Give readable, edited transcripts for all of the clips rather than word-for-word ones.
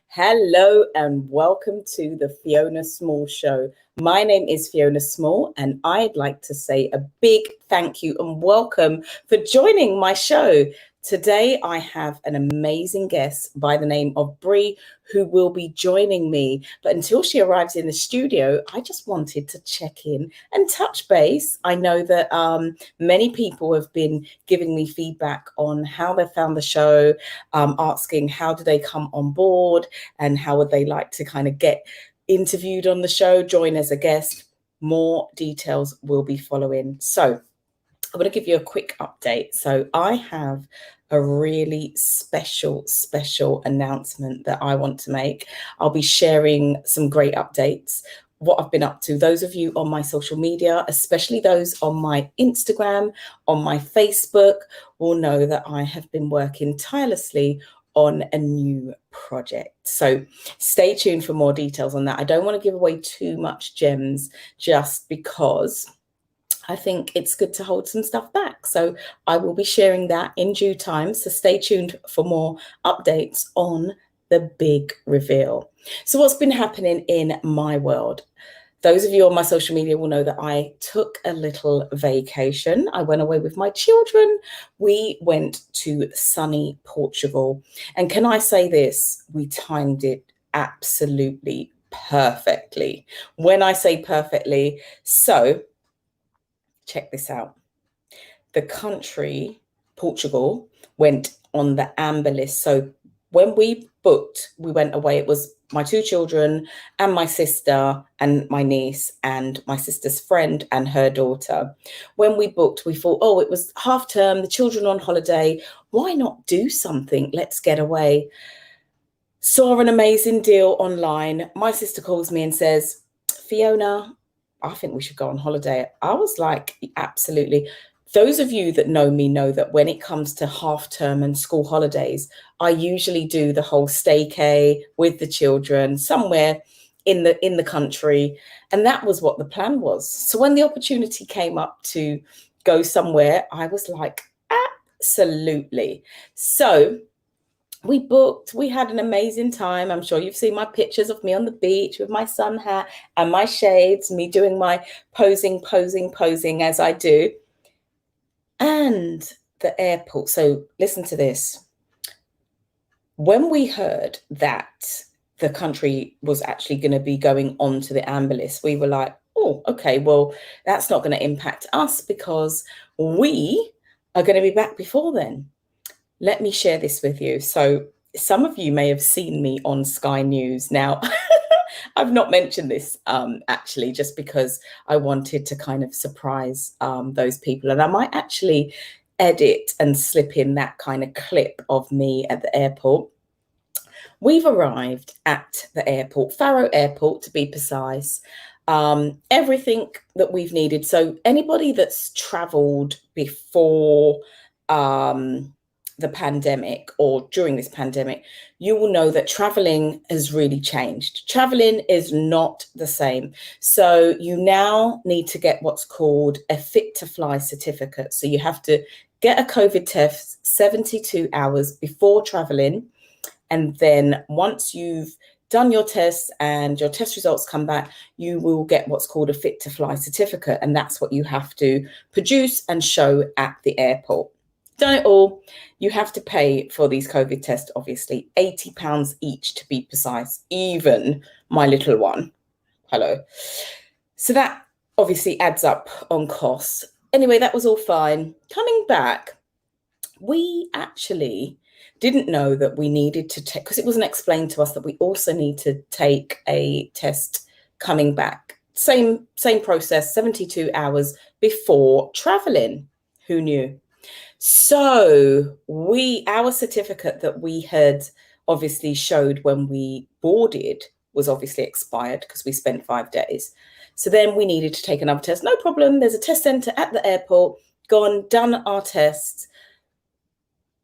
Hello and welcome to the Fiona Small Show. My name is Fiona Small and I'd like to say a big thank you and welcome for joining my show. Today I have an amazing guest by the name of Bree who will be joining me. But until she arrives in the studio, I just wanted to check in and touch base. I know that many people have been giving me feedback on how they found the show, asking how do they come on board and how would they like to kind of get interviewed on the show, join as a guest. More details will be following. So I'm going to give you a quick update. So I have a really special announcement that I want to make. I'll be sharing some great updates, what I've been up to. Those of you on my social media, especially those on my Instagram, on my Facebook, will know that I have been working tirelessly on a new project. So stay tuned for more details on that. I don't want to give away too much gems just because I think it's good to hold some stuff back. So I will be sharing that in due time. So stay tuned for more updates on the big reveal. So what's been happening in my world? Those of you on my social media will know that I took a little vacation. I went away with my children. We went to sunny Portugal. And can I say this? We timed it absolutely perfectly. When I say perfectly, so check this out. The country, Portugal, went on the amber list. So when we booked, we went away. It was my two children and my sister and my niece and my sister's friend and her daughter. When we booked, we thought, oh, it was half term, the children on holiday. Why not do something? Let's get away. Saw an amazing deal online. My sister calls me and says, Fiona, I think we should go on holiday. I was like, absolutely. Those of you that know me know that when it comes to half term and school holidays, I usually do the whole staycay with the children somewhere in the country. And that was what the plan was. So when the opportunity came up to go somewhere, I was like, absolutely. So we booked, we had an amazing time. I'm sure you've seen my pictures of me on the beach with my sun hat and my shades, me doing my posing as I do. And the airport. So listen to this. When we heard that the country was actually going to be going on to the amber list, we were like, oh, okay, well, that's not going to impact us because we are going to be back before then. Let me share this with you. So some of you may have seen me on Sky News. Now, I've not mentioned this actually just because I wanted to kind of surprise those people. And I might actually edit and slip in that kind of clip of me at the airport. We've arrived at the airport, Faro Airport to be precise. Everything that we've needed. So anybody that's traveled before the pandemic or during this pandemic, you will know that traveling has really changed. Traveling is not the same. So you now need to get what's called a fit to fly certificate. So you have to get a COVID test 72 hours before traveling. And then once you've done your tests and your test results come back, you will get what's called a fit to fly certificate. And that's what you have to produce and show at the airport. Done it all. You have to pay for these COVID tests, obviously, £80 each to be precise, even my little one. Hello. So that obviously adds up on costs. Anyway, that was all fine. Coming back, we actually didn't know that we needed to take, because it wasn't explained to us that we also need to take a test coming back. Same process, 72 hours before traveling. Who knew? So our certificate that we had obviously showed when we boarded was obviously expired because we spent 5 days. So then we needed to take another test. No problem. There's a test center at the airport. Gone, done our tests.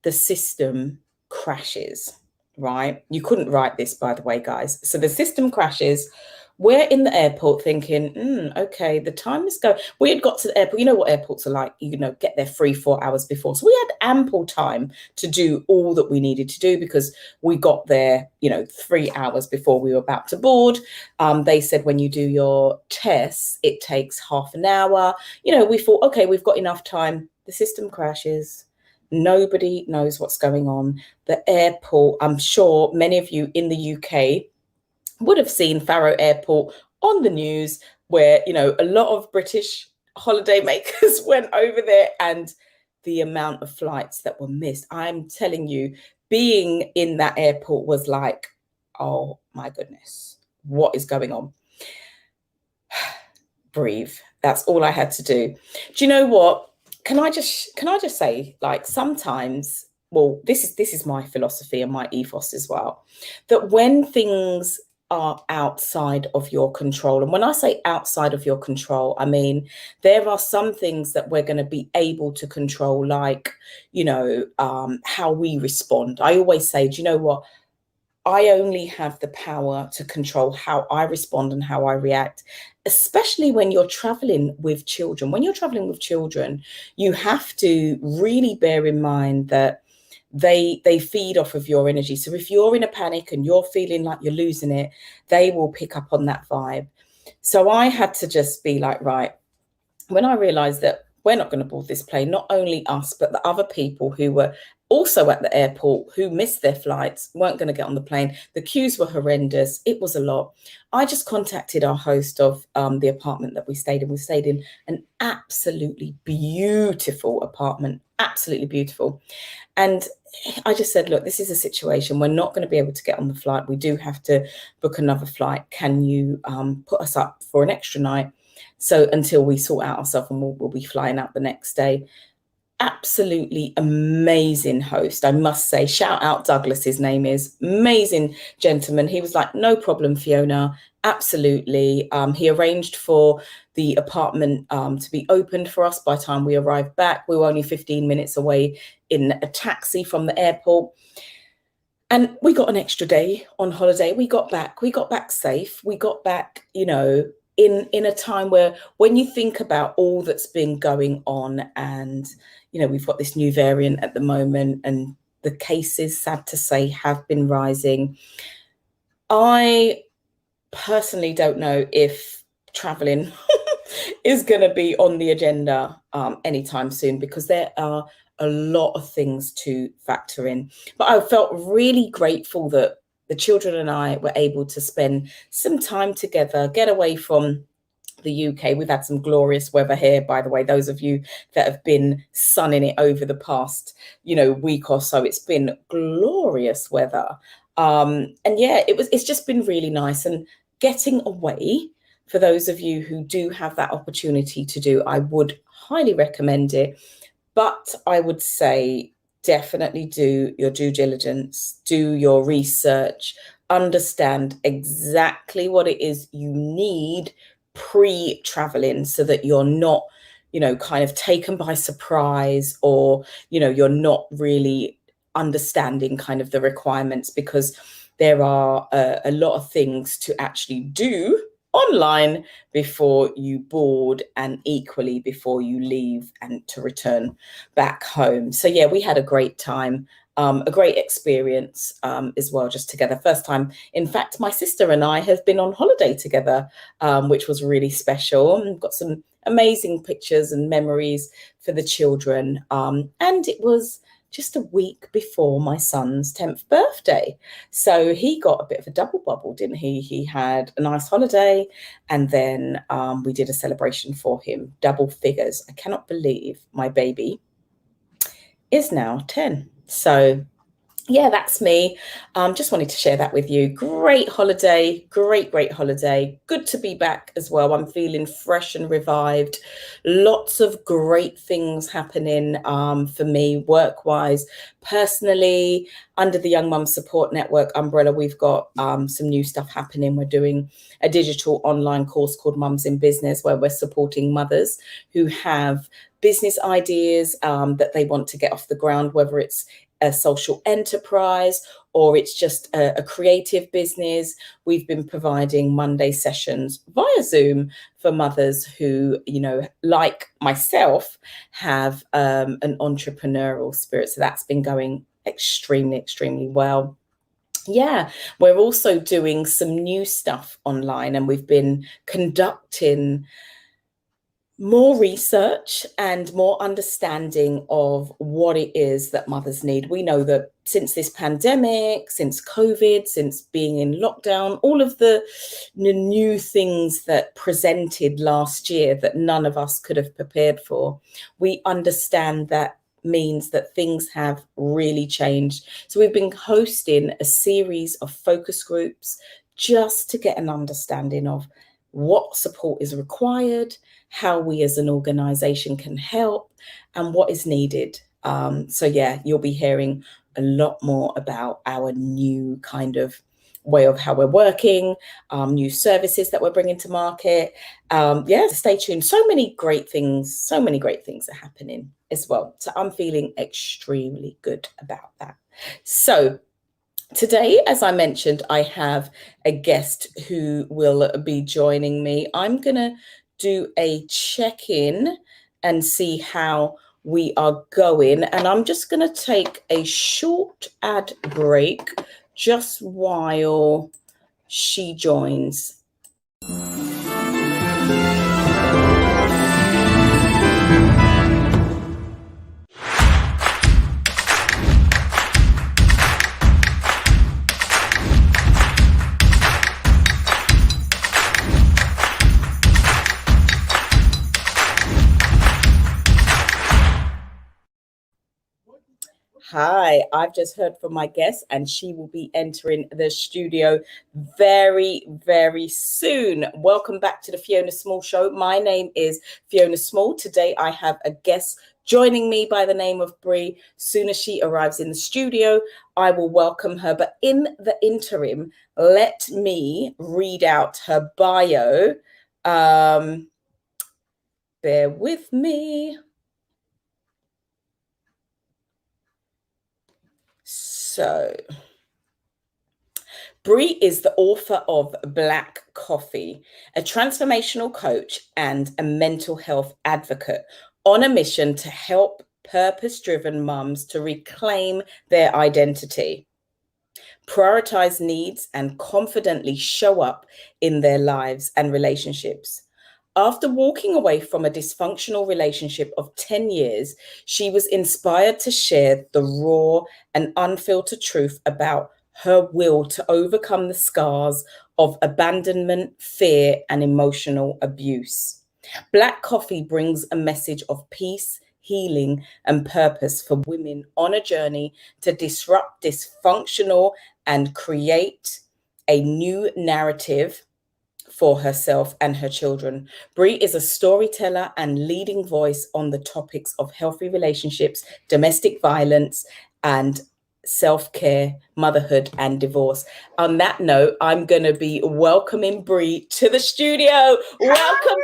The system crashes, right? You couldn't write this, by the way, guys. So the system crashes. we're in the airport thinking, okay, the time is going. We had got to the airport. You know what airports are like, get there 3-4 hours before. So we had ample time to do all that we needed to do because we got there, 3 hours before we were about to board. They said when you do your tests, it takes half an hour. We thought, okay, we've got enough time. The system crashes. Nobody knows what's going on. The airport, I'm sure many of you in the UK would have seen Faro Airport on the news where, a lot of British holiday makers went over there, and the amount of flights that were missed. I'm telling you, being in that airport was like, oh my goodness, what is going on? Breathe. That's all I had to do. Do you know what? Can I just say, like, sometimes, well, this is my philosophy and my ethos as well, that when things are outside of your control, and when I say outside of your control, I mean there are some things that we're going to be able to control, like, how we respond. I always say, do you know what? I only have the power to control how I respond and how I react, especially when you're traveling with children. When you're traveling with children, you have to really bear in mind that they feed off of your energy. So if you're in a panic and you're feeling like you're losing it, they will pick up on that vibe. So I had to just be like, right, when I realized that we're not going to board this plane, not only us, but the other people who were also at the airport who missed their flights, weren't going to get on the plane. The queues were horrendous. It was a lot. I just contacted our host of the apartment that we stayed in. We stayed in an absolutely beautiful apartment, absolutely beautiful. And I just said, look, this is a situation. We're not going to be able to get on the flight. We do have to book another flight. Can you put us up for an extra night? So until we sort out ourselves, and we'll be flying out the next day. Absolutely amazing host, I must say. Shout out Douglas, his name is. Amazing gentleman. He was like, no problem, Fiona. Absolutely. He arranged for the apartment to be opened for us by the time we arrived back. We were only 15 minutes away in a taxi from the airport. And we got an extra day on holiday. We got back safe. We got back, in a time where, when you think about all that's been going on, and we've got this new variant at the moment, and the cases, sad to say, have been rising. I personally don't know if traveling is going to be on the agenda anytime soon, because there are a lot of things to factor in. But I felt really grateful that the children and I were able to spend some time together, get away from the UK. We've had some glorious weather here, by the way. Those of you that have been sunning it over the past, week or so, it's been glorious weather. And yeah, it's just been really nice. And getting away, for those of you who do have that opportunity to do, I would highly recommend it. But I would say definitely do your due diligence, do your research, understand exactly what it is you need pre-traveling, so that you're not, kind of taken by surprise, or, you're not really understanding kind of the requirements, because there are a lot of things to actually do online before you board, and equally before you leave and to return back home. So yeah, we had a great time, a great experience as well, just together. First time, in fact, my sister and I have been on holiday together, which was really special. And got some amazing pictures and memories for the children. And it was just a week before my son's 10th birthday. So he got a bit of a double bubble, didn't he? He had a nice holiday, and then we did a celebration for him, double figures. I cannot believe my baby is now 10. So yeah, that's me. Just wanted to share that with you. Great holiday, great holiday. Good to be back as well. I'm feeling fresh and revived. Lots of great things happening for me, work-wise, personally. Under the Young Mum Support Network umbrella, we've got some new stuff happening. We're doing a digital online course called Mums in Business, where we're supporting mothers who have business ideas that they want to get off the ground, whether it's a social enterprise, or it's just a creative business, we've been providing Monday sessions via Zoom for mothers who, like myself, have an entrepreneurial spirit. So that's been going extremely, extremely well. Yeah, we're also doing some new stuff online, and we've been conducting more research and more understanding of what it is that mothers need. We know that since this pandemic, since COVID, since being in lockdown, all of the new things that presented last year that none of us could have prepared for, we understand that means that things have really changed. So we've been hosting a series of focus groups just to get an understanding of what support is required, how we as an organization can help, and what is needed. So yeah, you'll be hearing a lot more about our new kind of way of how we're working, new services that we're bringing to market. Yeah, stay tuned. So many great things are happening as well. So I'm feeling extremely good about that. So today, as I mentioned, I have a guest who will be joining me. I'm going to do a check-in and see how we are going. And I'm just going to take a short ad break just while she joins. Hi, I've just heard from my guest, and she will be entering the studio very, very soon. Welcome back to the Fiona Small Show. My name is Fiona Small. Today I have a guest joining me by the name of Bree. Soon as she arrives in the studio, I will welcome her. But in the interim, let me read out her bio. Bear with me. So, Bree is the author of Black Coffee, a transformational coach and a mental health advocate on a mission to help purpose-driven mums to reclaim their identity, prioritize needs, and confidently show up in their lives and relationships. After walking away from a dysfunctional relationship of 10 years, she was inspired to share the raw and unfiltered truth about her will to overcome the scars of abandonment, fear, and emotional abuse. Black Coffee brings a message of peace, healing, and purpose for women on a journey to disrupt dysfunctional and create a new narrative for herself and her children. Bree is a storyteller and leading voice on the topics of healthy relationships, domestic violence, and self-care, motherhood, and divorce. On that note, I'm going to be welcoming Bree to the studio. Welcome.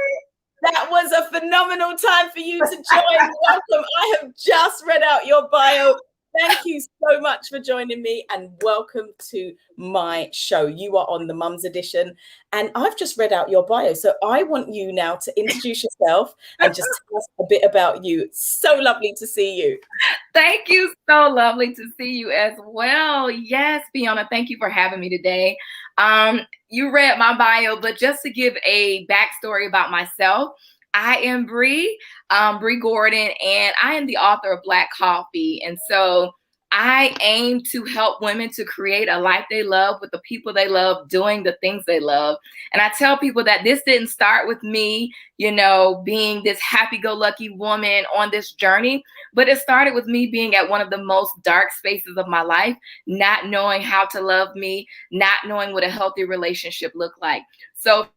That was a phenomenal time for you to join. Welcome. I have just read out your bio. Thank you so much for joining me, and welcome to my show. You are on the Mums Edition, and I've just read out your bio. So I want you now to introduce yourself and just tell us a bit about you. So lovely to see you. Thank you. So lovely to see you as well. Yes, Fiona, thank you for having me today. You read my bio, but just to give a backstory about myself, I am Bree, Bree Gordon, and I am the author of Black Coffee. And so I aim to help women to create a life they love with the people they love, doing the things they love. And I tell people that this didn't start with me, being this happy-go-lucky woman on this journey, but it started with me being at one of the most dark spaces of my life, not knowing how to love me, not knowing what a healthy relationship looked like. So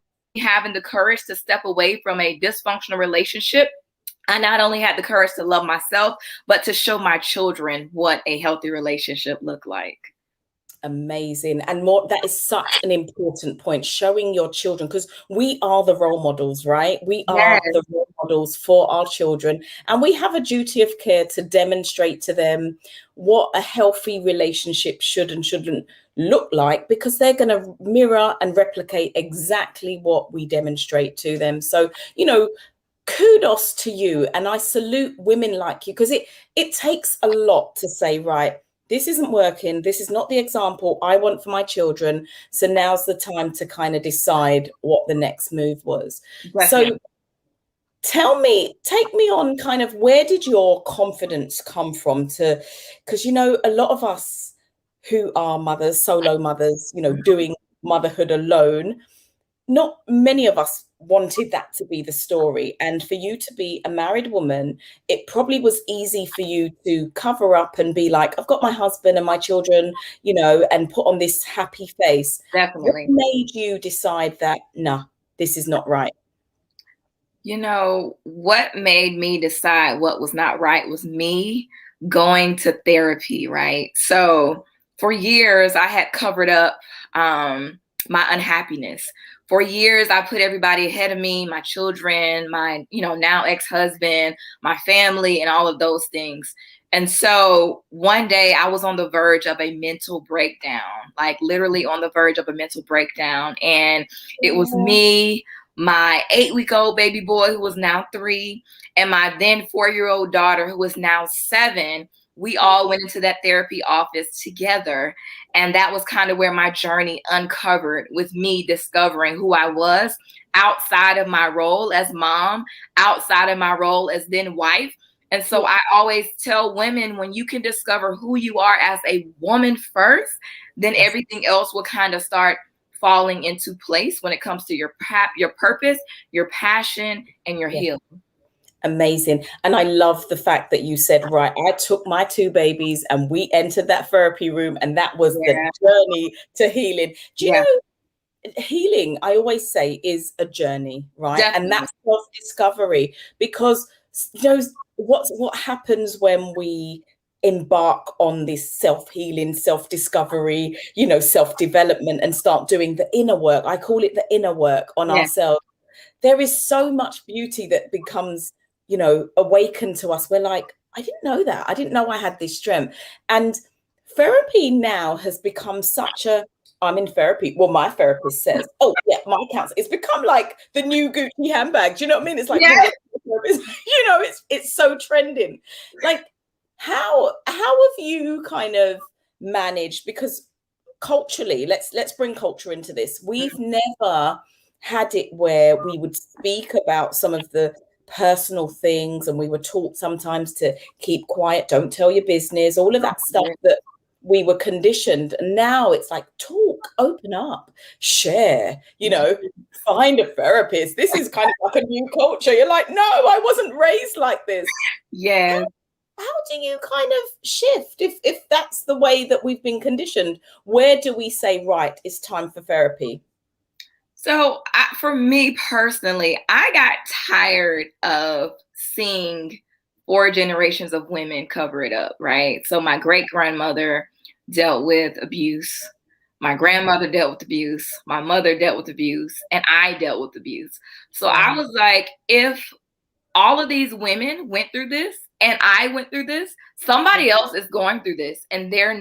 having the courage to step away from a dysfunctional relationship, I not only had the courage to love myself, but to show my children what a healthy relationship looked like. Amazing. And more, that is such an important point, showing your children, because we are the role models, right? We are the role models for our children, and we have a duty of care to demonstrate to them what a healthy relationship should and shouldn't look like, because they're going to mirror and replicate exactly what we demonstrate to them. So, kudos to you, and I salute women like you, because it takes a lot to say, right, this isn't working, this is not the example I want for my children, so now's the time to kind of decide what the next move was. Definitely. So take me on, kind of, where did your confidence come from to, because a lot of us who are mothers, solo mothers, doing motherhood alone, not many of us wanted that to be the story. And for you to be a married woman, it probably was easy for you to cover up and be like, I've got my husband and my children, and put on this happy face. Definitely. What made you decide that, no, this is not right? What made me decide what was not right was me going to therapy, right? So for years, I had covered up my unhappiness. For years, I put everybody ahead of me, my children, my, now ex-husband, my family, and all of those things. And so one day I was on the verge of a mental breakdown, like literally on the verge of a mental breakdown. And it was me, my 8-week-old baby boy, who was now 3, and my then 4-year-old daughter, who was now 7. We all went into that therapy office together. And that was kind of where my journey uncovered, with me discovering who I was outside of my role as mom, outside of my role as then wife. And so I always tell women, when you can discover who you are as a woman first, then everything else will kind of start falling into place when it comes to your purpose, your passion, and your healing. Amazing. And I love the fact that you said, right, I took my 2 babies and we entered that therapy room, and that was the journey to healing. Do you know, healing, I always say, is a journey, right? Definitely. And that's self-discovery, because what happens when we embark on this self-healing, self-discovery, self-development, and start doing the inner work. I call it the inner work on ourselves. There is so much beauty that becomes, awakened to us. We're like, I didn't know that. I didn't know I had this strength. And therapy now has become I'm in therapy. Well, my therapist says, oh yeah, my counselor. It's become like the new Gucci handbag. Do you know what I mean? It's like, it's so trending. Like, how have you kind of managed? Because culturally, let's bring culture into this. We've never had it where we would speak about some of the personal things, and we were taught sometimes to keep quiet, don't tell your business, all of that stuff that we were conditioned. And now it's like, talk, open up, share, find a therapist. This is kind of like a new culture. You're like, no, I wasn't raised like this. Yeah. How do you kind of shift if that's the way that we've been conditioned? Where do we say, right, it's time for therapy? So for me personally, I got tired of seeing 4 generations of women cover it up, right? So my great grandmother dealt with abuse. My grandmother dealt with abuse. My mother dealt with abuse, and I dealt with abuse. So I was like, if all of these women went through this and I went through this, somebody else is going through this, and they're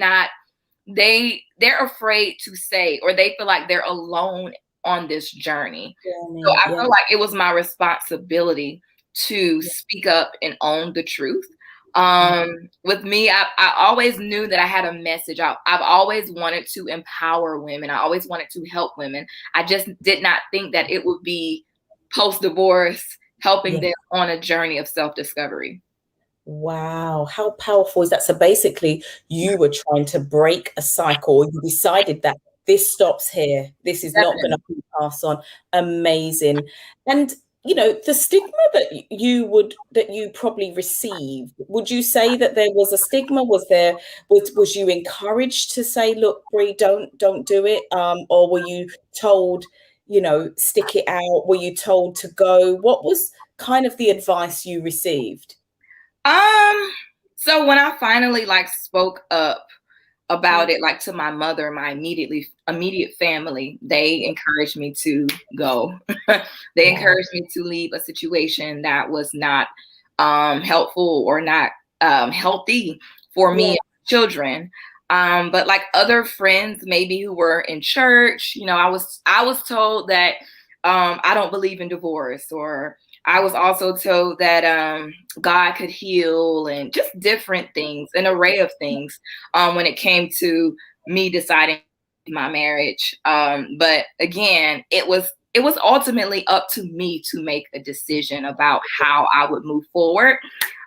afraid to say, or they feel like they're alone on this journey. So I feel like it was my responsibility to speak up and own the truth. With me, I always knew that I had a message. I've always wanted to empower women. I always wanted to help women. I just did not think that it would be post-divorce, helping them on a journey of self-discovery. Wow, how powerful is that? So basically, you were trying to break a cycle. You decided that this stops here. This is not going to be passed on. Amazing. And the stigma that you probably received, would you say that there was a stigma? Was you encouraged to say, look, Bree, don't do it? Or were you told, stick it out? Were you told to go? What was kind of the advice you received? So when I finally spoke up about it, like to my mother, my immediate family, they encouraged me to go. They encouraged me to leave a situation that was not helpful or not healthy for me and children. But like other friends, maybe who were in church, you know, I was told that I don't believe in divorce, or I was also told that God could heal, and just different things, an array of things when it came to me deciding my marriage. But again, it was ultimately up to me to make a decision about how I would move forward.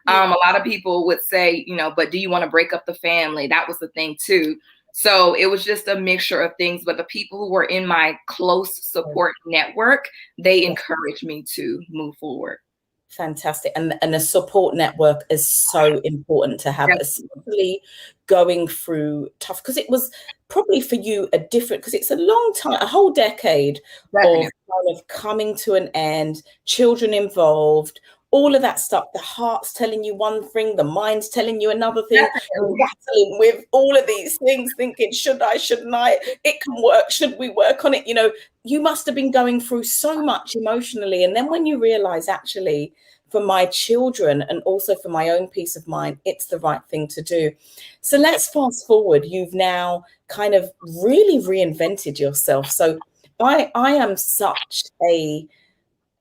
A lot of people would say, you know, but do you want to break up the family? That was the thing too. So it was just a mixture of things. But the people who were in my close support network, they encouraged me to move forward. Fantastic. And a support network is so important to have, especially going through tough, because it was probably for you a different, because it's a long time, a whole decade of kind of coming to an end, children involved, all of that stuff. The heart's telling you one thing, the mind's telling you another thing, battling with all of these things, thinking, should I, shouldn't I? It can work. Should we work on it? You know, you must have been going through so much emotionally. And then when you realize, actually, for my children and also for my own peace of mind, it's the right thing to do. So let's fast forward. You've now kind of really reinvented yourself. So I am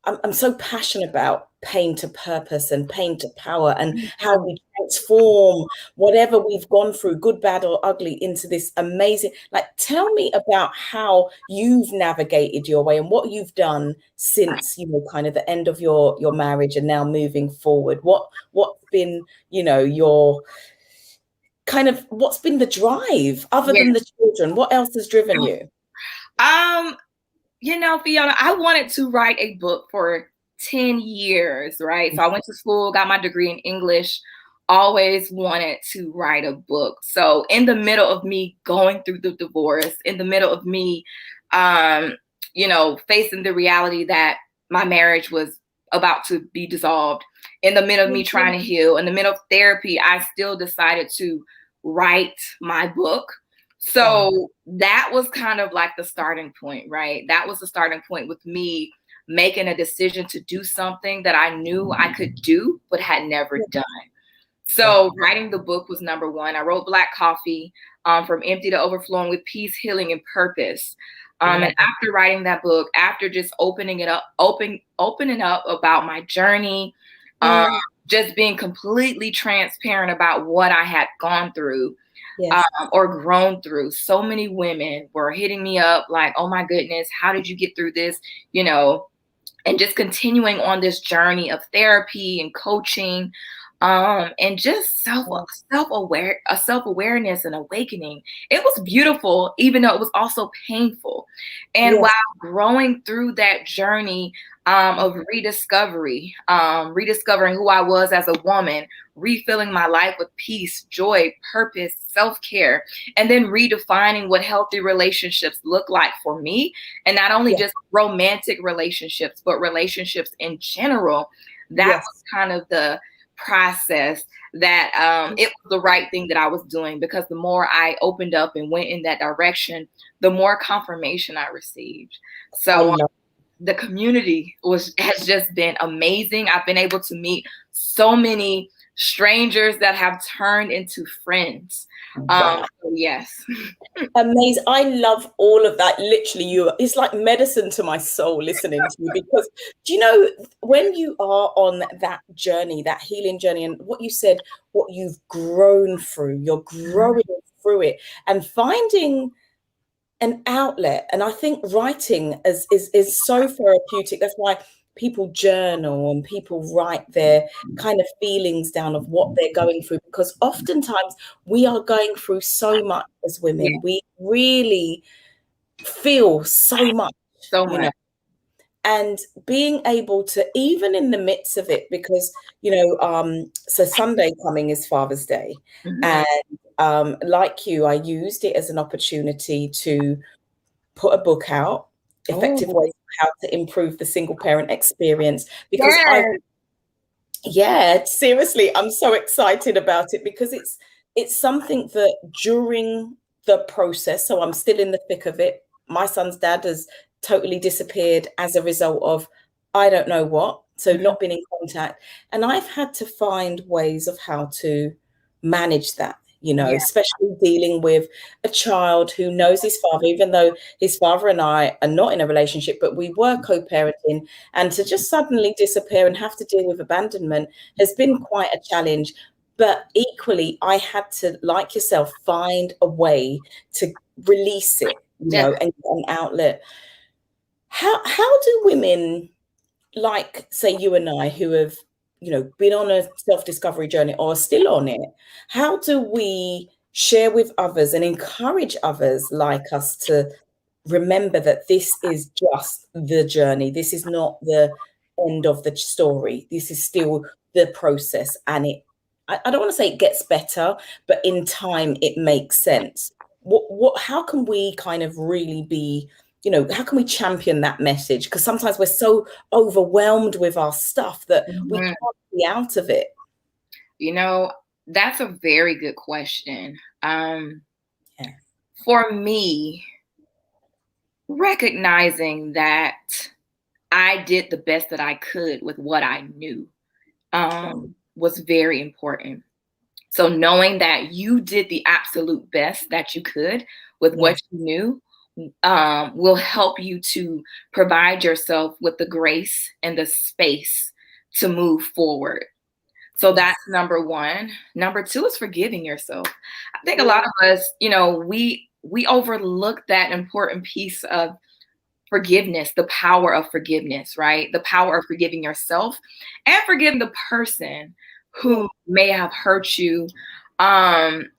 I'm so passionate about pain to purpose and pain to power, and how we transform whatever we've gone through, good, bad, or ugly, into this amazing, like, tell me about how you've navigated your way and what you've done since, you know, kind of the end of your marriage and now moving forward. What's been, you know, your kind of, what's been the drive other than the children? What else has driven you? You know, Fiona, I wanted to write a book for 10 years, right? So I went to school, got my degree in English, always wanted to write a book. So in the middle of me going through the divorce, in the middle of me, you know, facing the reality that my marriage was about to be dissolved, in the middle of me trying to heal, in the middle of therapy, I still decided to write my book. So that was kind of like the starting point, right? That was the starting point with me making a decision to do something that I knew I could do, but had never done. So writing the book was number one. I wrote Black Coffee, From Empty to Overflowing with Peace, Healing, and Purpose. And after writing that book, after just opening up about my journey, just being completely transparent about what I had gone through, or grown through. So many women were hitting me up like, oh my goodness, how did you get through this? You know, and just continuing on this journey of therapy and coaching, and just self-awareness and awakening. It was beautiful, even though it was also painful. And while growing through that journey of rediscovering who I was as a woman, refilling my life with peace, joy, purpose, self-care, and then redefining what healthy relationships look like for me. And not only just romantic relationships, but relationships in general. That was kind of the process that it was the right thing that I was doing, because the more I opened up and went in that direction, the more confirmation I received. So the community has just been amazing. I've been able to meet so many strangers that have turned into friends. Yes. Amazing. I love all of that. Literally, it's like medicine to my soul listening to you, because do you know, when you are on that journey, that healing journey, and what you said, what you've grown through, you're growing through it and finding an outlet. And I think writing is so therapeutic. That's why people journal and people write their kind of feelings down of what they're going through, because oftentimes we are going through so much as women. We really feel so much, you know, and being able to, even in the midst of it, because, you know, so Sunday coming is Father's Day. And like you, I used it as an opportunity to put a book out, Effective Ways of How to Improve the Single Parent Experience, because seriously, I'm so excited about it, because it's it's something that during the process, so I'm still in the thick of it. My son's dad has totally disappeared as a result of I don't know what, so not been in contact. And I've had to find ways of how to manage that, Yeah. especially dealing with a child who knows his father, even though his father and I are not in a relationship, but we were co-parenting, and to just suddenly disappear and have to deal with abandonment has been quite a challenge. But equally, I had to, like yourself, find a way to release it, Yeah. and get an outlet. How do women like, say, you and I, who have, been on a self-discovery journey or are still on it, how do we share with others and encourage others like us to remember that this is just the journey? This is not the end of the story. This is still the process. And I don't want to say it gets better, but in time it makes sense. How can we kind of really be, how can we champion that message? Because sometimes we're so overwhelmed with our stuff that we can't be out of it. That's a very good question. Yeah. For me, recognizing that I did the best that I could with what I knew was very important. So knowing that you did the absolute best that you could with what you knew will help you to provide yourself with the grace and the space to move forward. So that's number one. Number two is forgiving yourself. I think a lot of us, we overlook that important piece of forgiveness, the power of forgiveness, right? The power of forgiving yourself and forgiving the person who may have hurt you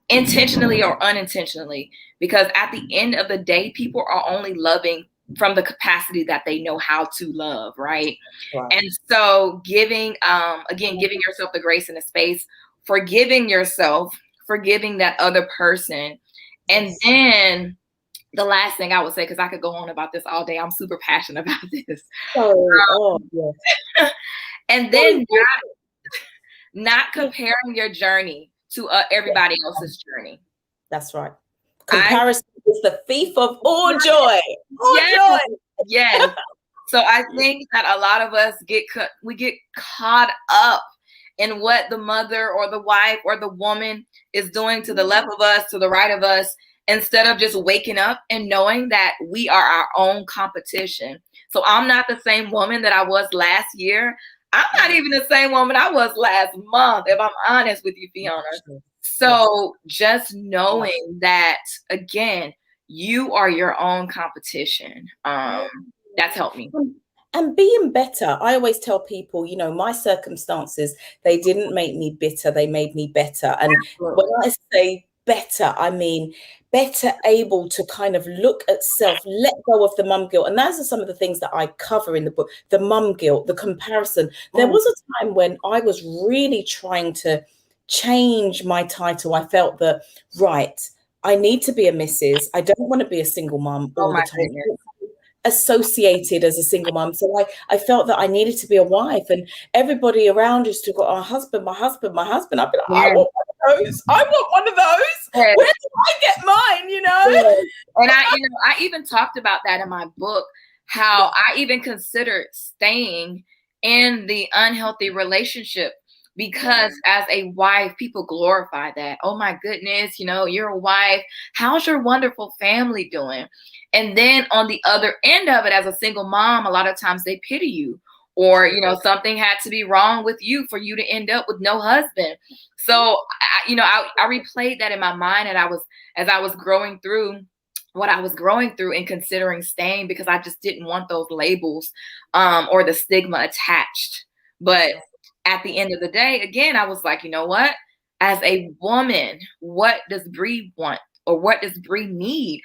intentionally or unintentionally. Because at the end of the day, people are only loving from the capacity that they know how to love, right? And so giving yourself the grace and the space, forgiving yourself, forgiving that other person. And then the last thing I would say, because I could go on about this all day, I'm super passionate about this. And then not comparing your journey to everybody else's journey. That's right. Comparison is the thief of all joy. Joy. Yes. So I think that a lot of us get caught up in what the mother or the wife or the woman is doing to the left of us, to the right of us, instead of just waking up and knowing that we are our own competition. So I'm not the same woman that I was last year. I'm not even the same woman I was last month, if I'm honest with you, Fiona. So just knowing that, again, you are your own competition, that's helped me. And being better. I always tell people, my circumstances, they didn't make me bitter, they made me better. And when I say better, I mean better able to kind of look at self, let go of the mum guilt. And those are some of the things that I cover in the book, the mum guilt, the comparison. There was a time when I was really trying to change my title. I felt that, right, I need to be a Mrs. I don't want to be a single mum all the time. Associated as a single mom. So I felt that I needed to be a wife, and everybody around used to go, oh, my husband. I'd be like, I want one of those. I want one of those. Where do I get mine, And I even talked about that in my book, how I even considered staying in the unhealthy relationship because as a wife, people glorify that. Oh my goodness, you're a wife. How's your wonderful family doing? And then on the other end of it, as a single mom, a lot of times they pity you, or, something had to be wrong with you for you to end up with no husband. So, I replayed that in my mind, and as I was growing through what I was growing through and considering staying, because I just didn't want those labels or the stigma attached. But at the end of the day, again, I was like, you know what? As a woman, what does Bree want, or what does Bree need?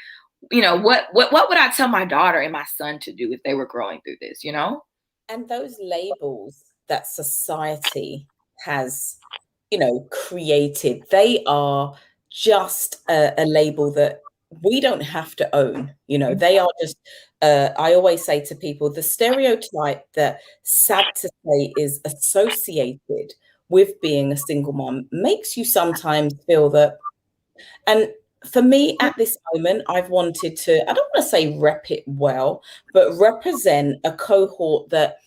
What would I tell my daughter and my son to do if they were growing through this, And those labels that society has, created, they are just a label that we don't have to own. They are just, I always say to people, the stereotype that, sad to say, is associated with being a single mom makes you sometimes feel that, and for me at this moment, I've wanted to, I don't want to say rep it well, but represent a cohort that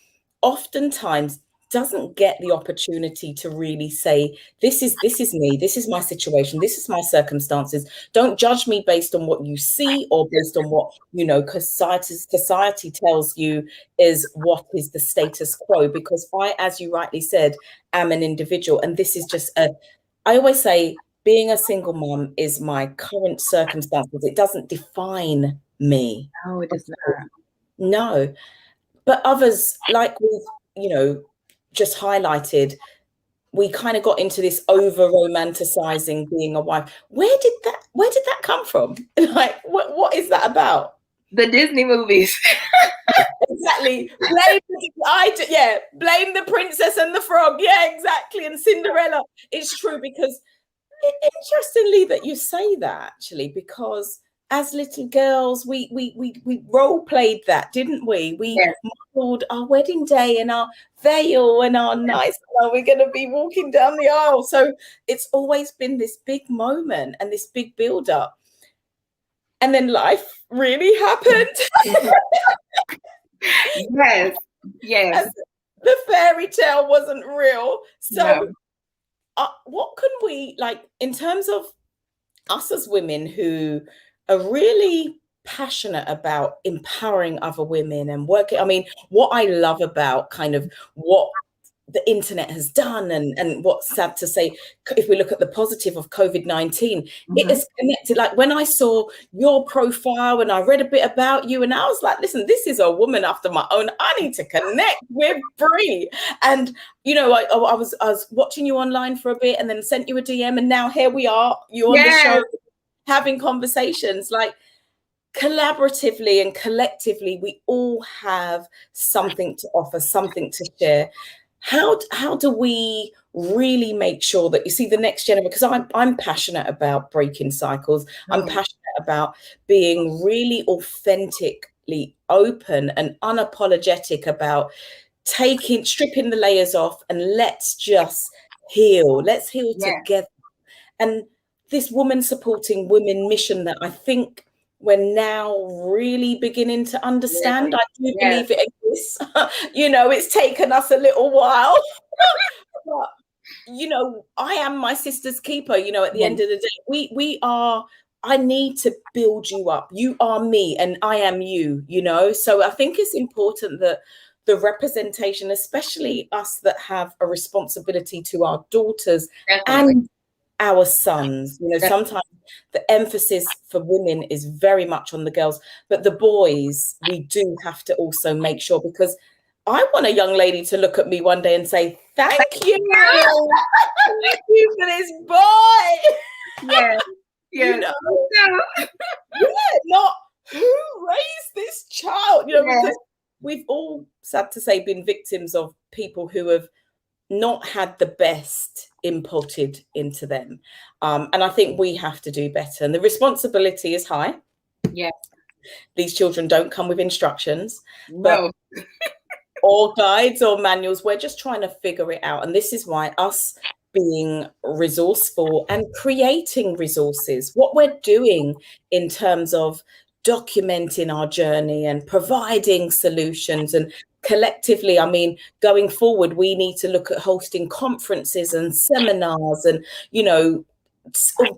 oftentimes doesn't get the opportunity to really say, this is me, this is my situation, this is my circumstances. Don't judge me based on what you see or based on what, because society tells you is what is the status quo. Because I, as you rightly said, am an individual, and this is just I always say being a single mom is my current circumstances. It doesn't define me. No, it does not. No. But others, like we've, just highlighted, we kind of got into this over romanticizing being a wife. Where did that come from? Like, what is that about? The Disney movies. Exactly. Blame the princess and the frog. Yeah, exactly. And Cinderella. It's true, because interestingly that you say that, actually, because as little girls, we role played that, didn't we? We Yes. modeled our wedding day and our veil and our nice, we're going to be walking down the aisle. So it's always been this big moment and this big build up. And then life really happened. Yes. Yes. And the fairy tale wasn't real. So No. what can we, like, in terms of us as women who are really passionate about empowering other women and working, I mean, what I love about kind of what the internet has done, and what's sad to say, if we look at the positive of COVID-19, it has connected. Like when I saw your profile and I read a bit about you, and I was like, listen, this is a woman after my own. I need to connect with Bree. And I was watching you online for a bit and then sent you a DM, and now here we are, you on the show, having conversations. Like, collaboratively and collectively, we all have something to offer, something to share. How do we really make sure that, you see, the next generation, because I'm passionate about breaking cycles. I'm passionate about being really authentically open and unapologetic about stripping the layers off, and let's just heal. Let's heal together. And this woman supporting women mission that I think we're now really beginning to understand. I do believe it exists. It's taken us a little while. But, I am my sister's keeper. At the end of the day, I need to build you up. You are me and I am you, So I think it's important that the representation, especially us that have a responsibility to our daughters and our sons, sometimes the emphasis for women is very much on the girls, but the boys, we do have to also make sure, because I want a young lady to look at me one day and say, thank you. Thank you for this boy. Yeah. Not who raised this child, because we've all, sad to say, been victims of people who have not had the best inputted into them. And I think we have to do better. And the responsibility is high. Yeah. These children don't come with instructions, but or guides or manuals. We're just trying to figure it out. And this is why us being resourceful and creating resources, what we're doing in terms of documenting our journey and providing solutions, and collectively, I mean, going forward, we need to look at hosting conferences and seminars and,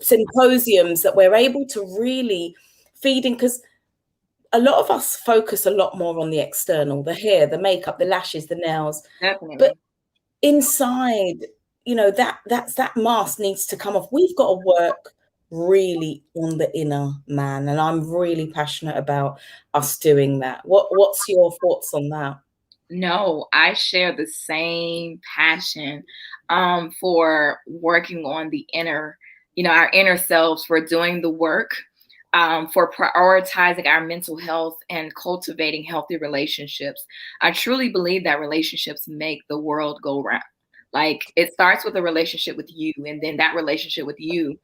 symposiums that we're able to really feed in, because a lot of us focus a lot more on the external, the hair, the makeup, the lashes, the nails. Definitely. But inside, that mask needs to come off. We've got to work really on the inner man, and I'm really passionate about us doing that. What's your thoughts on that? No, I share the same passion for working on the inner, our inner selves, for doing the work, for prioritizing our mental health and cultivating healthy relationships. I truly believe that relationships make the world go round. Like, it starts with a relationship with you, and then that relationship with you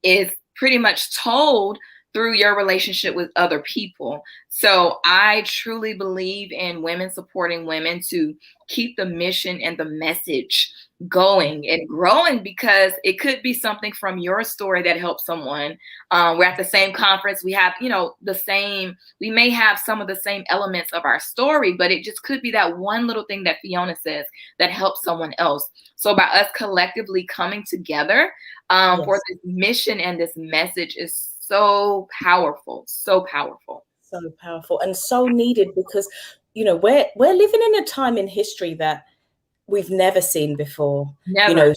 is pretty much told through your relationship with other people. So I truly believe in women supporting women to keep the mission and the message going and growing, because it could be something from your story that helps someone. We're at the same conference. We have, we may have some of the same elements of our story, but it just could be that one little thing that Fiona says that helps someone else. So by us collectively coming together for this mission and this message is so powerful, so powerful. So powerful and so needed, because, we're living in a time in history that we've never seen before. Never.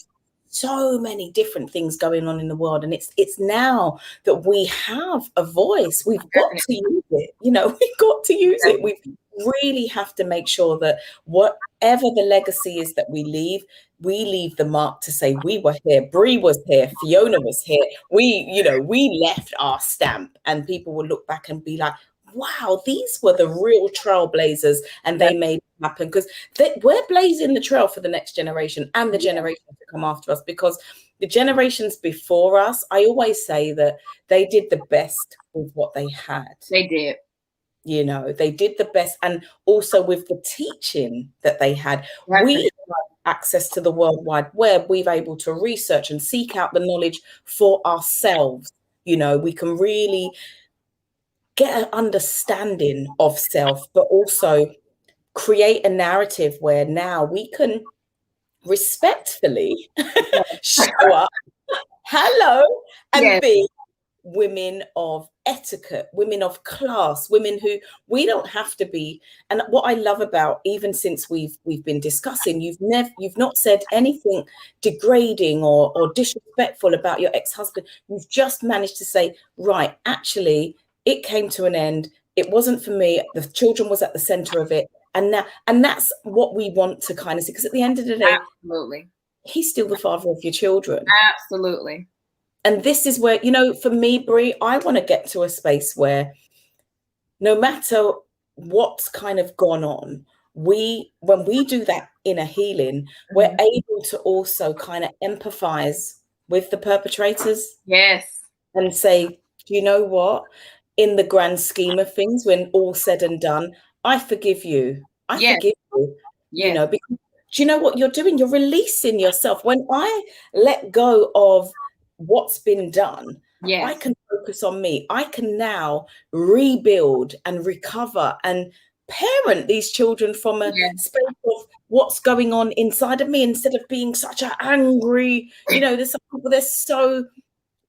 So many different things going on in the world, and it's now that we have a voice. We've got to use it. We've got to use it. We really have to make sure that whatever the legacy is that we leave the mark to say we were here. Bree was here. Fiona was here. We left our stamp, and people will look back and be like, wow, these were the real trailblazers, and they made it happen, because we're blazing the trail for the next generation and the generation to come after us, because the generations before us, I always say that they did the best with what they had. They did. They did the best, and also with the teaching that they had. We have access to the World Wide Web. We've able to research and seek out the knowledge for ourselves. We can really get an understanding of self, but also create a narrative where now we can respectfully show up, hello, and be women of etiquette, women of class, women who we don't have to be. And what I love about, even since we've been discussing, you've not said anything degrading or disrespectful about your ex-husband. You've just managed to say, right, actually, it came to an end. It wasn't for me. The children was at the center of it. And that's what we want to kind of see. Because at the end of the day, absolutely, he's still the father of your children. Absolutely. And this is where, for me, Bree, I want to get to a space where no matter what's kind of gone on, when we do that inner healing, we're able to also kind of empathize with the perpetrators. Yes. And say, do you know what? In the grand scheme of things, when all said and done, I forgive you. I forgive you. Because do you know what you're doing? You're releasing yourself. When I let go of what's been done, I can focus on me. I can now rebuild and recover and parent these children from a space of what's going on inside of me, instead of being such an angry, there's some people, they're so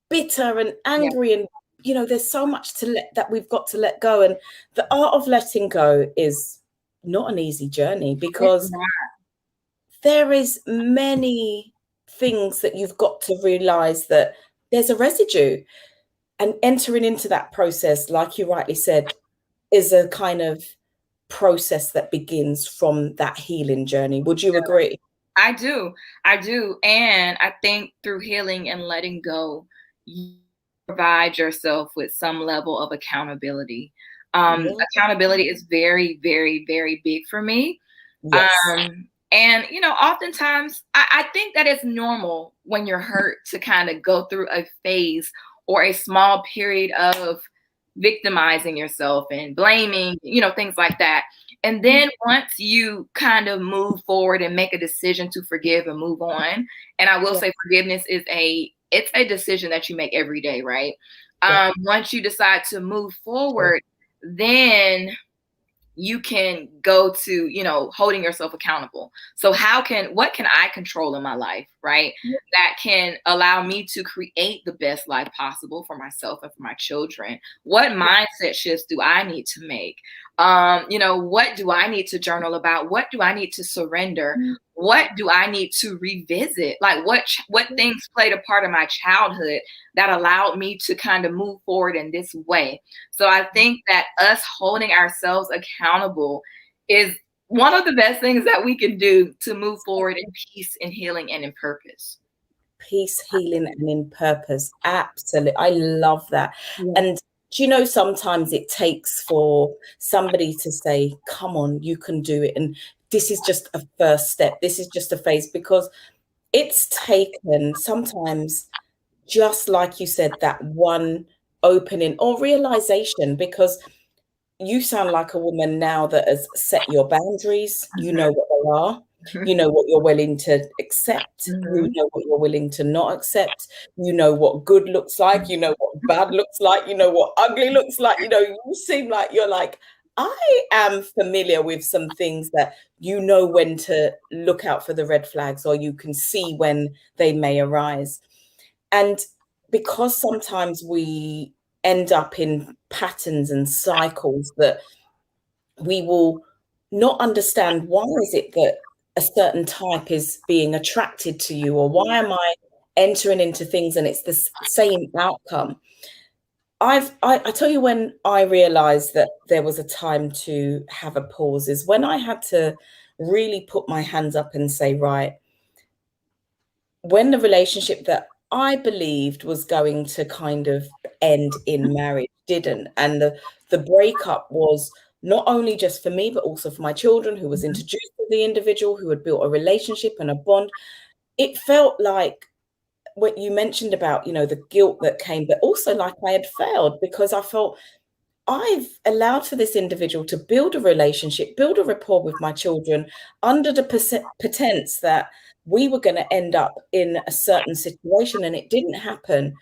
bitter and angry, and there's so much that we've got to let go. And the art of letting go is not an easy journey, because there is many things that you've got to realize that there's a residue, and entering into that process, like you rightly said, is a kind of process that begins from that healing journey. Would you agree? I do. And I think through healing and letting go, you provide yourself with some level of accountability. Accountability is very, very, very big for me. And, oftentimes I think that it's normal when you're hurt to kind of go through a phase or a small period of victimizing yourself and blaming, things like that. And then once you kind of move forward and make a decision to forgive and move on, and I will say forgiveness is it's a decision that you make every day, right? Once you decide to move forward, then you can go to, holding yourself accountable. So what can I control in my life, right? That can allow me to create the best life possible for myself and for my children. What mindset shifts do I need to make? What do I need to journal about? What do I need to surrender? What do I need to revisit? Like what things played a part of my childhood that allowed me to kind of move forward in this way? So I think that us holding ourselves accountable is one of the best things that we can do to move forward in peace and healing and in purpose. Peace, healing, and in purpose. Absolutely. I love that. And sometimes it takes for somebody to say, come on, you can do it. And this is just a first step. This is just a phase, because it's taken sometimes, just like you said, that one opening or realization, because you sound like a woman now that has set your boundaries. You know what they are. You know what you're willing to accept. You know what you're willing to not accept. You know what good looks like. You know what bad looks like. You know what ugly looks like. You know, you seem like you're like, I am familiar with some things that you know when to look out for the red flags, or you can see when they may arise. And because sometimes we end up in patterns and cycles that we will not understand, why is it that a certain type is being attracted to you, or why am I entering into things and it's the same outcome? I tell you, when I realized that there was a time to have a pause is when I had to really put my hands up and say, right, when the relationship that I believed was going to kind of end in marriage didn't, and the breakup was not only just for me, but also for my children, who was introduced to the individual, who had built a relationship and a bond. It felt like what you mentioned about, you know, the guilt that came, but also like I had failed, because I felt I've allowed for this individual to build a relationship, build a rapport with my children under the pretense that we were going to end up in a certain situation, and it didn't happen.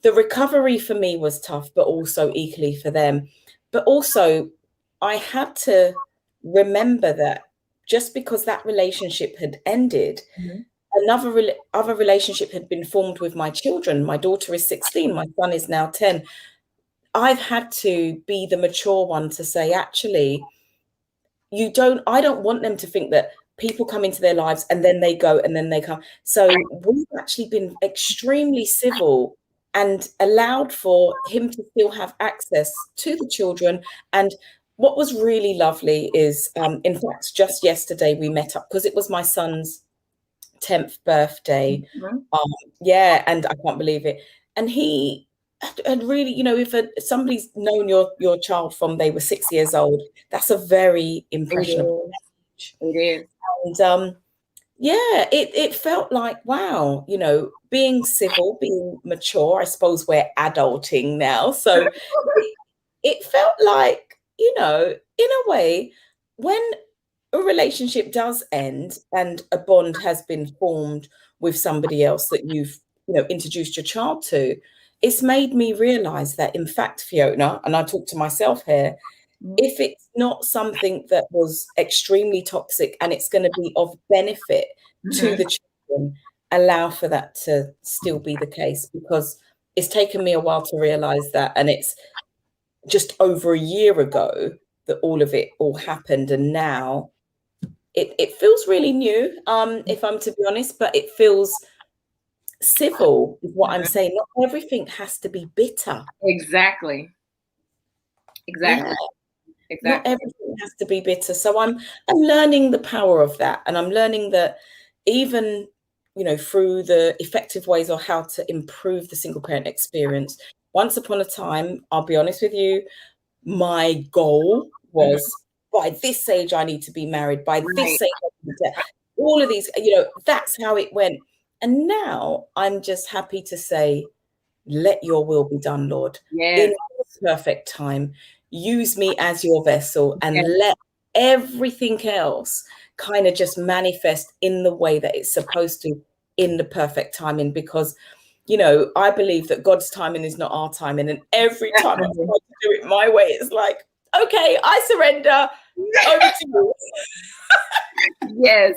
The recovery for me was tough, but also equally for them. But also, I had to remember that just because that relationship had ended, another other relationship had been formed with my children. My daughter is 16, my son is now 10. I've had to be the mature one to say, actually, I don't want them to think that people come into their lives and then they go and then they come. So we've actually been extremely civil and allowed for him to still have access to the children. And what was really lovely is, in fact, just yesterday we met up because it was my son's 10th birthday. Yeah, and I can't believe it. And he had really, you know, if somebody's known your child from they were 6 years old, that's a very impressionable age. It is. And yeah, it felt like, wow, you know, being civil, being mature. I suppose we're adulting now, so it felt like, you know, in a way, when a relationship does end and a bond has been formed with somebody else that you've, you know, introduced your child to, it's made me realize that, in fact, Fiona, and I talk to myself here, if it's not something that was extremely toxic and it's going to be of benefit to the children, allow for that to still be the case, because it's taken me a while to realize that. And it's just over a year ago that all of it all happened. And now it feels really new, if I'm to be honest, but it feels civil is what I'm saying. Not everything has to be bitter. Exactly. Yeah. Not everything has to be bitter. So I'm learning the power of that. And I'm learning that even, you know, through the effective ways of how to improve the single parent experience. Once upon a time, I'll be honest with you, my goal was, by this age, I need to be married. By this age, I need to, all of these, you know, that's how it went. And now I'm just happy to say, let your will be done, Lord. Yes. In perfect time. Use me as your vessel, and let everything else kind of just manifest in the way that it's supposed to, in the perfect timing. Because, you know, I believe that God's timing is not our timing. And every time I try to do it my way, it's like, okay, I surrender. Over to you.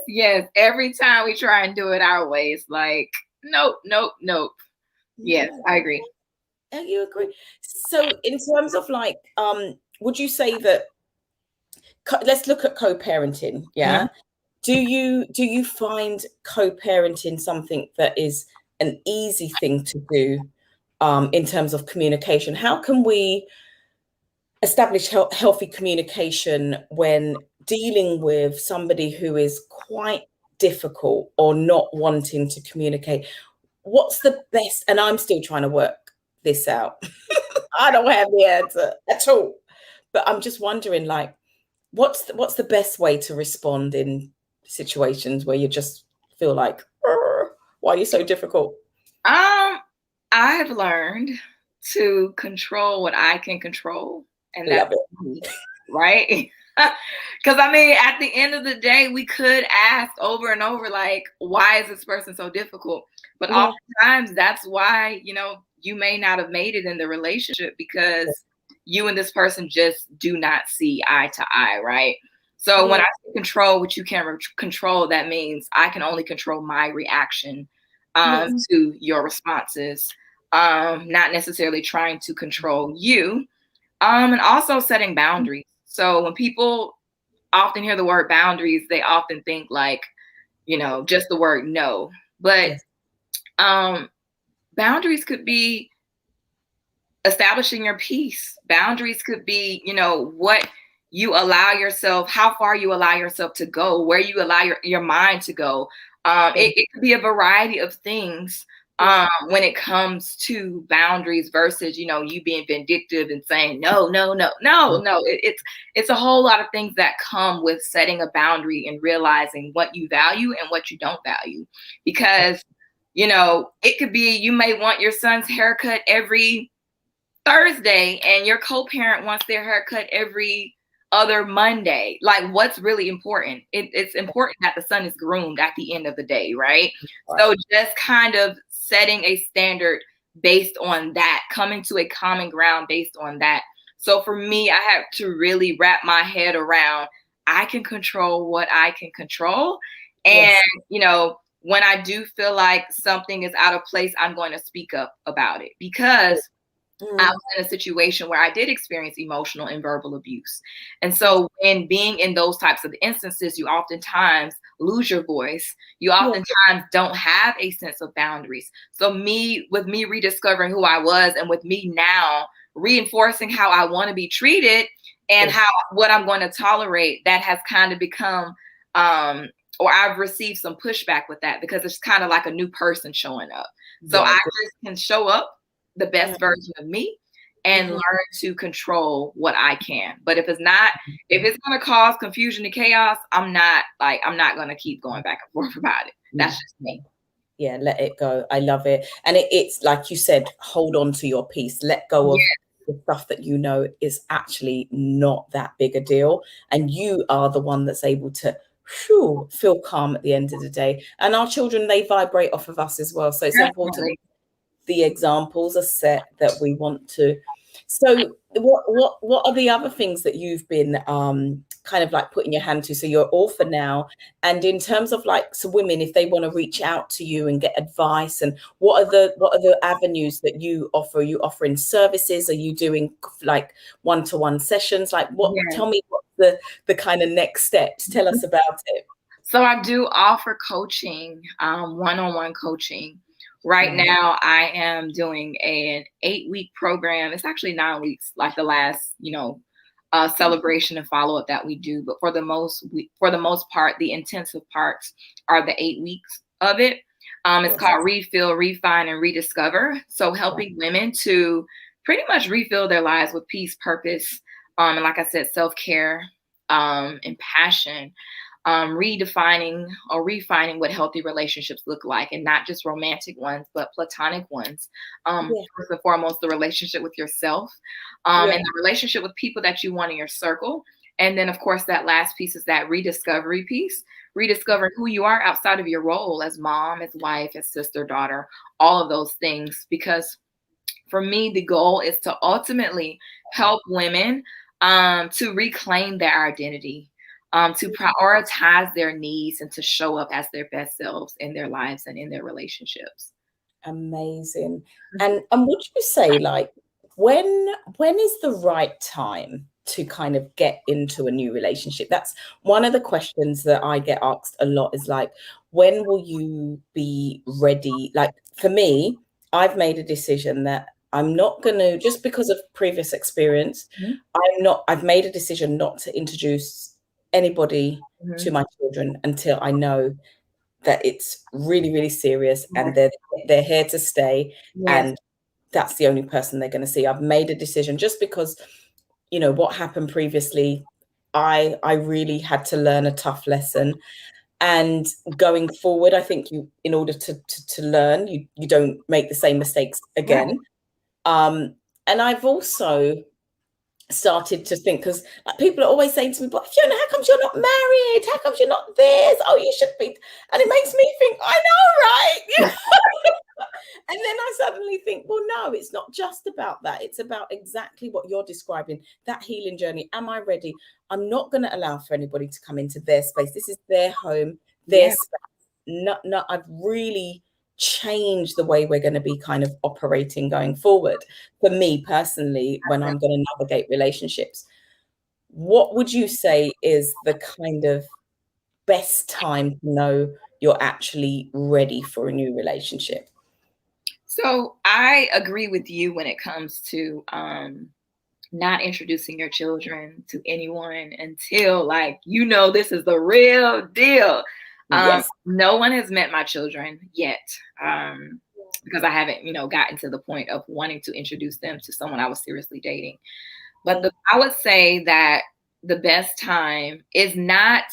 Yes. Every time we try and do it our way, it's like, nope. Yes, I agree. And you agree? So in terms of like, would you say that, let's look at co-parenting, yeah? Do you find co-parenting something that is an easy thing to do, in terms of communication? How can we establish healthy communication when dealing with somebody who is quite difficult or not wanting to communicate? What's the best? And I'm still trying to work this out. I don't have the answer at all. But I'm just wondering, like, what's the best way to respond in situations where you just feel like, why are you so difficult? I've learned to control what I can control. And Love that's me, right? Because I mean, at the end of the day, we could ask over and over, like, why is this person so difficult? But oftentimes that's why, you may not have made it in the relationship because you and this person just do not see eye to eye, right? So when I say control what you can't control, that means I can only control my reaction to your responses, not necessarily trying to control you, and also setting boundaries. So when people often hear the word boundaries, they often think like, just the word no. But boundaries could be establishing your peace. Boundaries could be, what you allow yourself, how far you allow yourself to go, where you allow your mind to go. It could be a variety of things when it comes to boundaries versus, you being vindictive and saying, no. It's a whole lot of things that come with setting a boundary and realizing what you value and what you don't value. Because, it could be, you may want your son's haircut every Thursday and your co-parent wants their haircut every other Monday. Like, what's really important? It's important that the son is groomed at the end of the day, right? So just kind of setting a standard based on that, coming to a common ground based on that. So for me, I have to really wrap my head around, I can control what I can control. And, when I do feel like something is out of place, I'm going to speak up about it, because I was in a situation where I did experience emotional and verbal abuse. And so in being in those types of instances, you oftentimes lose your voice. You oftentimes don't have a sense of boundaries. So with me rediscovering who I was, and with me now reinforcing how I want to be treated and what I'm going to tolerate, that has kind of become, or I've received some pushback with that, because it's kind of like a new person showing up. So I just can show up the best version of me and learn to control what I can. But if it's going to cause confusion and chaos, I'm not going to keep going back and forth about it. That's just me. Yeah, let it go. I love it. And it's like you said, hold on to your peace. Let go of the stuff that is actually not that big a deal. And you are the one that's able to feel calm at the end of the day. And our children, they vibrate off of us as well. So it's important the examples are set that we want to. So what are the other things that you've been kind of like putting your hand to? So you're orphan now, and in terms of like, so women, if they want to reach out to you and get advice, and what are the avenues that you offer? Are you offering services? Are you doing like one-to-one sessions? Like tell me what's the kind of next steps. Tell us about it. So I do offer coaching, one-on-one coaching. Right now, I am doing an 8-week program. It's actually 9 weeks, like the last, celebration and follow-up that we do. But for the most part, the intensive parts are the 8 weeks of it. It's called Refill, Refine, and Rediscover. So helping women to pretty much refill their lives with peace, purpose, and like I said, self-care, and passion. Redefining or refining what healthy relationships look like, and not just romantic ones, but platonic ones. First and foremost, the relationship with yourself, and the relationship with people that you want in your circle. And then, of course, that last piece is that rediscovery piece, rediscovering who you are outside of your role as mom, as wife, as sister, daughter, all of those things. Because for me, the goal is to ultimately help women to reclaim their identity, to prioritize their needs, and to show up as their best selves in their lives and in their relationships. Amazing. And would you say, like, when is the right time to kind of get into a new relationship? That's one of the questions that I get asked a lot, is like, when will you be ready? Like, for me, I've made a decision that I'm not going to, just because of previous experience, I've made a decision not to introduce anybody to my children until I know that it's really, really serious and they're here to stay, and that's the only person they're going to see. I've made a decision, just because, what happened previously, I really had to learn a tough lesson. And going forward, I think in order to learn, you don't make the same mistakes again. And I've also started to think, because people are always saying to me, but Fiona, how comes you're not married? How comes you're not this? Oh, you should be. And it makes me think, I know, right? And then I suddenly think, well, no, it's not just about that. It's about exactly what you're describing, that healing journey. Am I ready? I'm not going to allow for anybody to come into their space. This is their home, their space. No, I've really changed the way we're going to be kind of operating going forward. For me personally, when I'm going to navigate relationships, what would you say is the kind of best time to know you're actually ready for a new relationship? So I agree with you when it comes to not introducing your children to anyone until, like, this is the real deal. Yes. No one has met my children yet, because I haven't, gotten to the point of wanting to introduce them to someone I was seriously dating. But I would say that the best time is not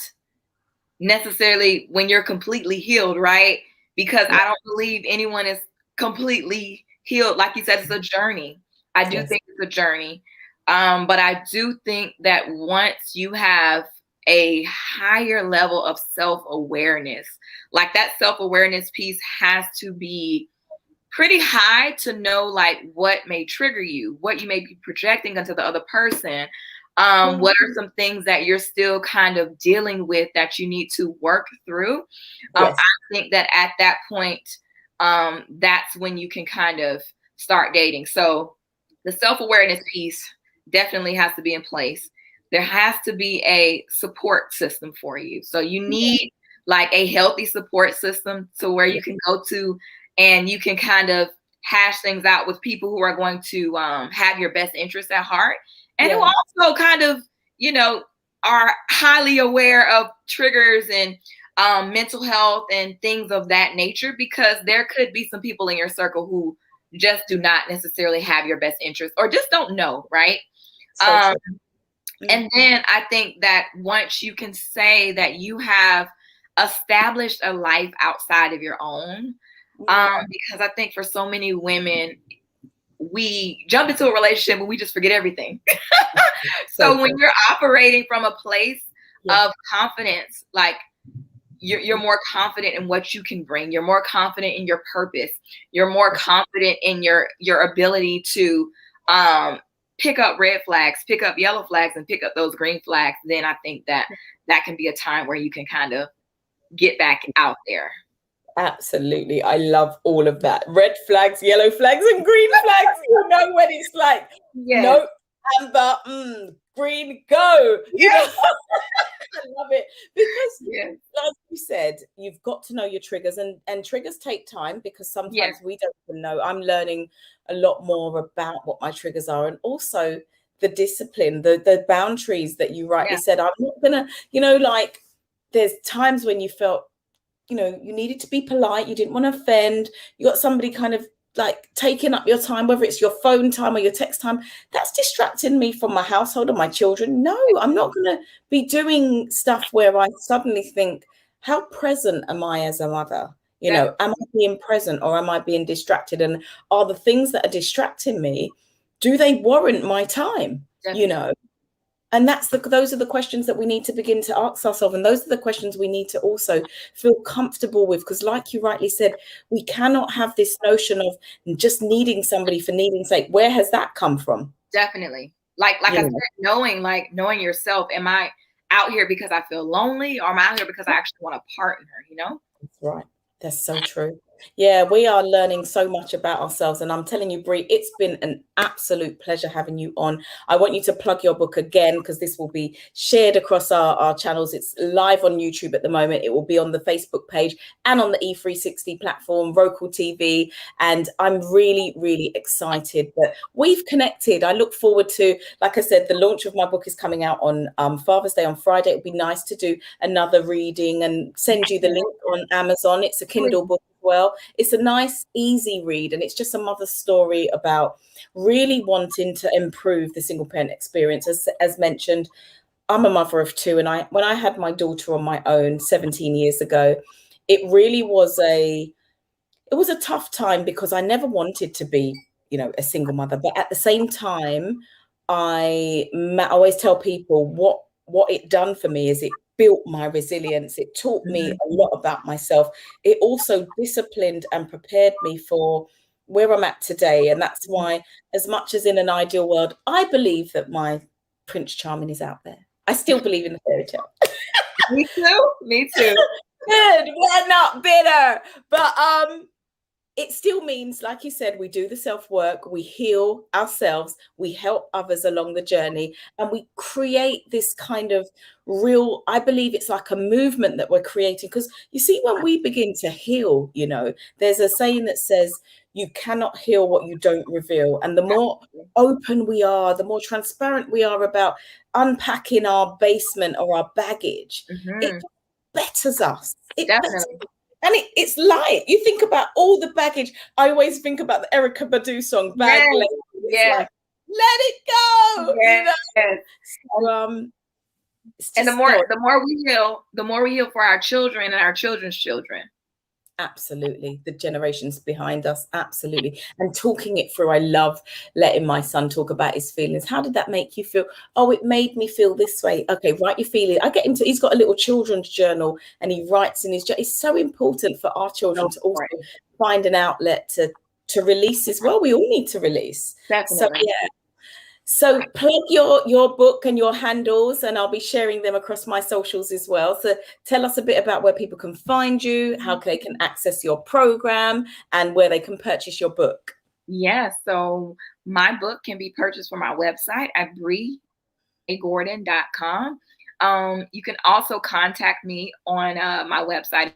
necessarily when you're completely healed, right? Because I don't believe anyone is completely healed. Like you said, it's a journey. I do think it's a journey. But I do think that once you have a higher level of self-awareness, like that self-awareness piece has to be pretty high to know like what may trigger you, what you may be projecting onto the other person. What are some things that you're still kind of dealing with that you need to work through? I think that at that point, that's when you can kind of start dating. So the self-awareness piece definitely has to be in place. There has to be a support system for you. So you need like a healthy support system to where you can go to and you can kind of hash things out with people who are going to have your best interests at heart, and who also kind of, are highly aware of triggers and mental health and things of that nature, because there could be some people in your circle who just do not necessarily have your best interest or just don't know, right? And then I think that once you can say that you have established a life outside of your own, because I think for so many women, we jump into a relationship and we just forget everything. So when you're operating from a place of confidence, like you're more confident in what you can bring. You're more confident in your purpose. You're more confident in your ability to pick up red flags, pick up yellow flags, and pick up those green flags. Then I think that can be a time where you can kind of get back out there. Absolutely. I love all of that. Red flags, yellow flags, and green flags. You know when it's like, no, amber, green, go. Yes. I love it. Because like you said, you've got to know your triggers, and triggers take time, because sometimes we don't even know. I'm learning a lot more about what my triggers are, and also the discipline, the boundaries that you rightly said. I'm not gonna, like there's times when you felt, you needed to be polite, you didn't want to offend, you got somebody kind of like taking up your time, whether it's your phone time or your text time, that's distracting me from my household or my children. No, I'm not going to be doing stuff where I suddenly think, how present am I as a mother? Am I being present, or am I being distracted? And are the things that are distracting me, do they warrant my time? And those are the questions that we need to begin to ask ourselves. And those are the questions we need to also feel comfortable with. Because like you rightly said, we cannot have this notion of just needing somebody for needing's sake. Where has that come from? Definitely. Like I said, knowing yourself. Am I out here because I feel lonely, or am I out here because I actually want a partner, That's right. That's so true. Yeah, we are learning so much about ourselves. And I'm telling you, Bree, it's been an absolute pleasure having you on. I want you to plug your book again, because this will be shared across our channels. It's live on YouTube at the moment. It will be on the Facebook page and on the E360 platform, Roku TV. And I'm really, really excited that we've connected. I look forward to, like I said, the launch of my book is coming out on Father's Day on Friday. It would be nice to do another reading and send you the link on Amazon. It's a Kindle book as well. It's a nice, easy read, and it's just a mother's story about really wanting to improve the single parent experience. As mentioned, I'm a mother of two, and when I had my daughter on my own 17 years ago, it really was a tough time, because I never wanted to be, a single mother. But at the same time, I always tell people what it done for me is it built my resilience. It taught me a lot about myself. It also disciplined and prepared me for where I'm at today. And that's why, as much as in an ideal world, I believe that my Prince Charming is out there. I still believe in the fairy tale. Me too. Me too. Good. We're not bitter. But it still means, like you said, we do the self-work, we heal ourselves, we help others along the journey, and we create this kind of real, I believe it's like a movement that we're creating. Because you see, when we begin to heal, there's a saying that says, you cannot heal what you don't reveal. And the more open we are, the more transparent we are about unpacking our basement or our baggage, it betters us. It betters. And it's light. You think about all the baggage. I always think about the Erykah Badu song, Bag Lady. It's like, let it go. Yes. So, and the more we heal for our children and our children's children. Absolutely. The generations behind us. Absolutely. And talking it through. I love letting my son talk about his feelings. How did that make you feel? Oh, it made me feel this way. Okay, write your feeling. I get him he's got a little children's journal and he writes in his journal. It's so important for our children to also find an outlet to release as well. We all need to release. Definitely. So, yeah. So plug your book and your handles, and I'll be sharing them across my socials as well. So tell us a bit about where people can find you, how they can access your program, and where they can purchase your book. Yeah, so my book can be purchased from my website at breegordon.com. You can also contact me on my website,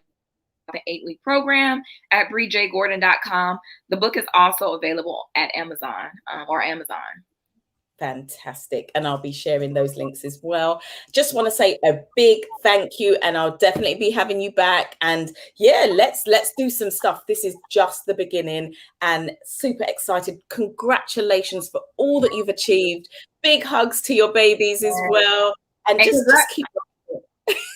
the 8-week program at breejgordon.com. The book is also available at Amazon or Amazon. Fantastic. And I'll be sharing those links as well. Just want to say a big thank you, and I'll definitely be having you back. And yeah, let's do some stuff. This is just the beginning, and super excited. Congratulations for all that you've achieved. Big hugs to your babies as well. And just keep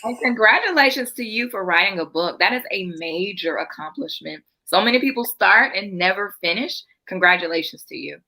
and congratulations to you for writing a book. That is a major accomplishment. So many people start and never finish. Congratulations to you.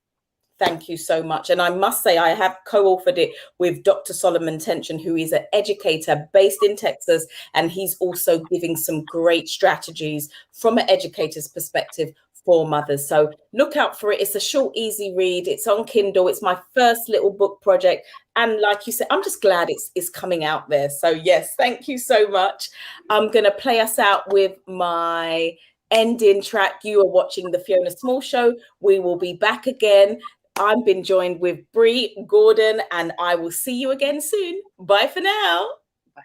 Thank you so much. And I must say, I have co-authored it with Dr. Solomon Tension, who is an educator based in Texas. And he's also giving some great strategies from an educator's perspective for mothers. So look out for it. It's a short, easy read. It's on Kindle. It's my first little book project. And like you said, I'm just glad it's coming out there. So yes, thank you so much. I'm going to play us out with my ending track. You are watching the Fiona Small Show. We will be back again. I've been joined with Bree Gordon, and I will see you again soon. Bye for now. Bye.